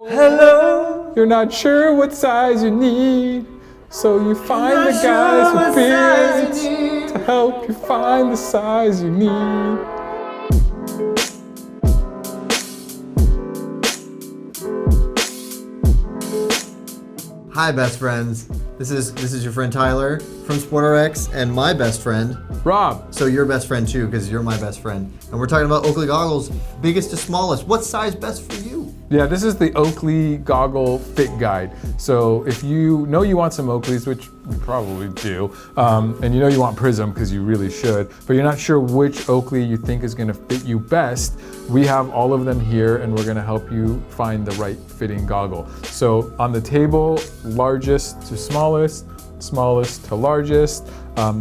Hello. You're not sure what size you need, so you find the guys with beards to help you find the size you need. Hi, best friends. This is your friend Tyler from SportRx and my best friend Rob. So your best friend too, because you're my best friend. And we're talking about Oakley goggles, biggest to smallest. What size best for you? Yeah, this is the Oakley Goggle Fit Guide. So if you know you want some Oakleys, which you probably do, and you know you want Prism, because you really should, but you're not sure which Oakley you think is gonna fit you best, we have all of them here and we're gonna help you find the right fitting goggle. So on the table, largest to smallest, smallest to largest.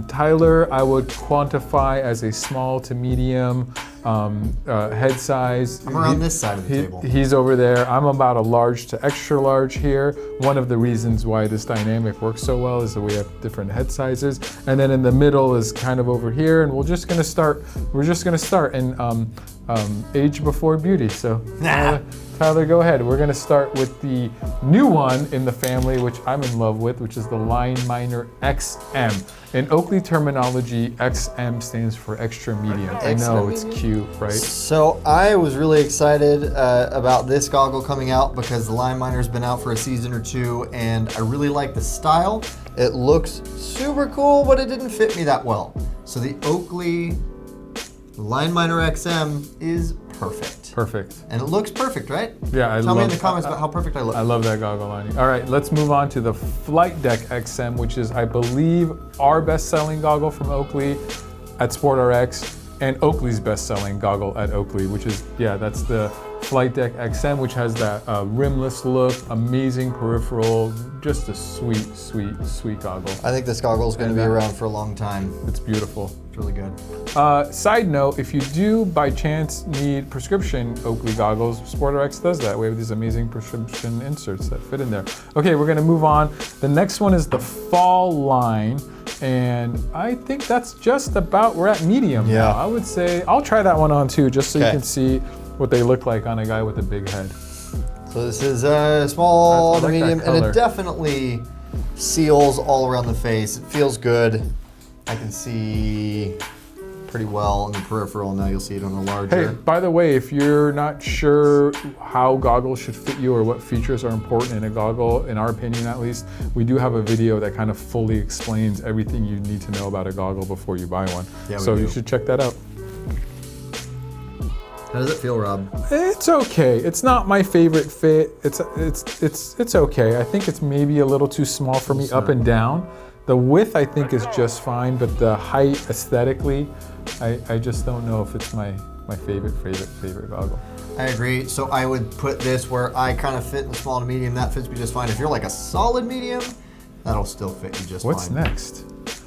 Tyler, I would quantify as a small to medium head size. I'm around this side of the table. He's over there. I'm about a large to extra large here. One of the reasons why this dynamic works so well is that we have different head sizes. And then in the middle is kind of over here, and we're just gonna start and age before beauty. So Tyler, go ahead. We're gonna start with the new one in the family, which I'm in love with, which is the Line Miner XM. In Oakley terminology, XM stands for extra medium. I know, it's cute, right? So I was really excited about this goggle coming out because the Line Miner's been out for a season or two, and I really like the style. It looks super cool, but it didn't fit me that well. So the Oakley Line Miner XM is perfect. Perfect. And it looks perfect, right? Yeah, Tell me in the comments about how perfect I look. I love that goggle lining. All right, let's move on to the Flight Deck XM, which is, I believe, our best-selling goggle from Oakley at SportRx, and Oakley's best-selling goggle at Oakley, which is, yeah, that's the Flight Deck XM, which has that rimless look, amazing peripheral, just a sweet, sweet, sweet goggle. I think this goggle is going to be around for a long time. It's beautiful. It's really good. Side note, if you do by chance need prescription Oakley goggles, SportRx does that. We have these amazing prescription inserts that fit in there. Okay, we're gonna move on. The next one is the Fall line, and I think that's just about, we're at medium now. I would say, I'll try that one on too, just so you can see what they look like on a guy with a big head. So this is a small to medium, and it color. Definitely seals all around the face. It feels good. I can see pretty well in the peripheral. Now you'll see it on the larger. Hey, by the way, if you're not sure how goggles should fit you or what features are important in a goggle, in our opinion at least, we do have a video that kind of fully explains everything you need to know about a goggle before you buy one. Yeah, so you should check that out. How does it feel, Rob? It's okay. It's not my favorite fit. It's okay. I think it's maybe a little too small for me up and down. The width I think is just fine, but the height aesthetically, I just don't know if it's my favorite goggle. I agree. So I would put this where I kind of fit in the small to medium. That fits me just fine. If you're like a solid medium, that'll still fit you just fine. What's next?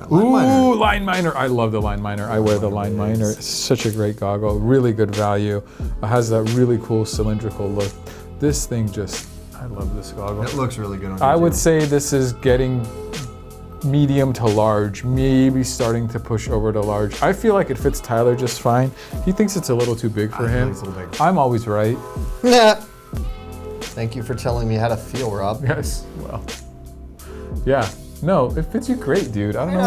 Line Line Miner. I love the Line Miner. I wear the Line Miner. It's such a great goggle. Really good value. It has that really cool cylindrical look. This thing just, I love this goggle. It looks really good on you. I would say this is getting medium to large, maybe starting to push over to large. I feel like it fits Tyler just fine. He thinks it's a little too big for him. It's a little big. I'm always right. Yeah. Thank you for telling me how to feel, Rob. Yes, well, yeah. No, it fits you great, dude. I don't know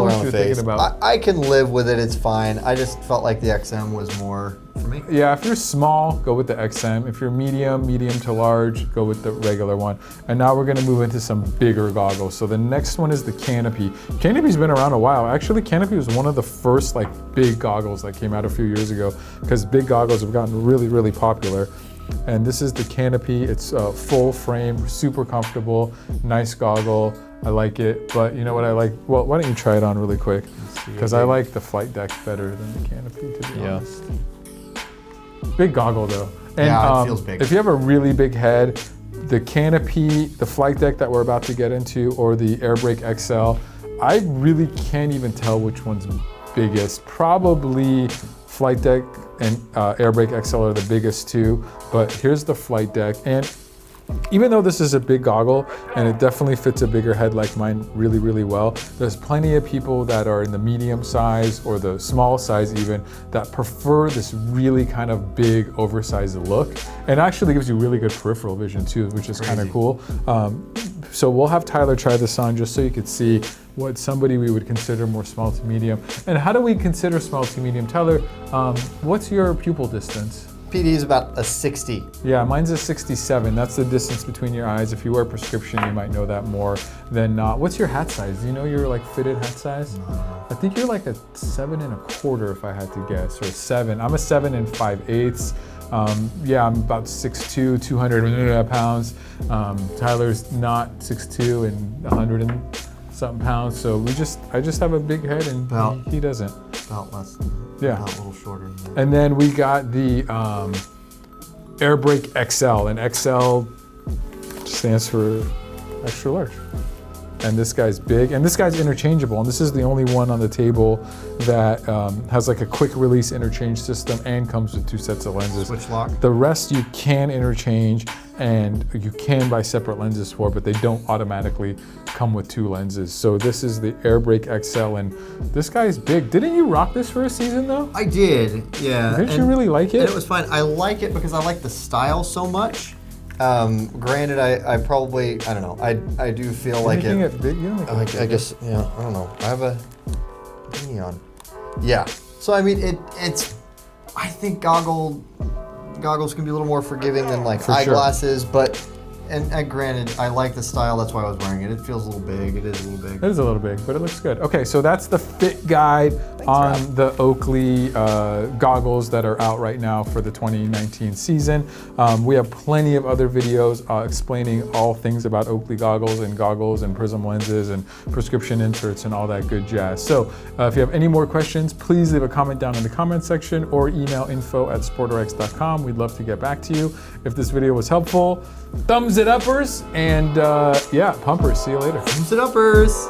what you're thinking about. I can live with it, it's fine. I just felt like the XM was more for me. Yeah, if you're small, go with the XM. If you're medium to large, go with the regular one. And now we're gonna move into some bigger goggles. So the next one is the Canopy. Canopy's been around a while. Actually, Canopy was one of the first big goggles that came out a few years ago, because big goggles have gotten really, really popular. And this is the Canopy. It's full frame, super comfortable, nice goggle. I like it, but you know what I like? Well, why don't you try it on really quick? Because I like the Flight Deck better than the Canopy, to be honest. Big goggle though. And it feels big. If you have a really big head, the Canopy, the Flight Deck that we're about to get into, or the Airbrake XL, I really can't even tell which one's biggest. Probably Flight Deck and Airbrake XL are the biggest two, but here's the Flight Deck. And even though this is a big goggle and it definitely fits a bigger head like mine really, really well, there's plenty of people that are in the medium size or the small size even that prefer this really kind of big, oversized look. And actually gives you really good peripheral vision too, which is kind of cool. So we'll have Tyler try this on just so you could see what somebody we would consider more small to medium. And how do we consider small to medium? Tyler, what's your pupil distance? PD is about a 60. Yeah, mine's a 67. That's the distance between your eyes. If you wear prescription, you might know that more than not. What's your hat size? Do you know your like fitted hat size? I think you're like a 7 1/4 if I had to guess, or 7. I'm a 7 5/8. Yeah, I'm about 6'2", 200 pounds. Tyler's not 6'2" and 100 and something pounds. So I just have a big head and he doesn't. About less. Yeah. About a little shorter than that. And then we got the Airbrake XL, and XL stands for extra large. And this guy's big, and this guy's interchangeable, and this is the only one on the table that has like a quick release interchange system and comes with 2 sets of lenses. Switch lock. The rest you can interchange and you can buy separate lenses for, but they don't automatically come with 2 lenses. So this is the Airbrake XL, and this guy's big. Didn't you rock this for a season though? I did, yeah. Didn't you really like it? And it was fine. I like it because I like the style so much. Granted, I probably, I don't know, I do feel like Making it big, you don't make it like, I big. guess, yeah, I don't know. I have a neon. Yeah. So I mean, it's. I think goggles can be a little more forgiving than like eyeglasses, but. And granted, I like the style. That's why I was wearing it. It feels a little big. It is a little big. It is a little big, but it looks good. Okay, so that's the fit guide on the Oakley goggles that are out right now for the 2019 season. We have plenty of other videos explaining all things about Oakley goggles and prism lenses and prescription inserts and all that good jazz. So if you have any more questions, please leave a comment down in the comment section or email info@sportrx.com. We'd love to get back to you. If this video was helpful, thumbs it uppers, and yeah, pumpers. See you later. Thumbs it uppers.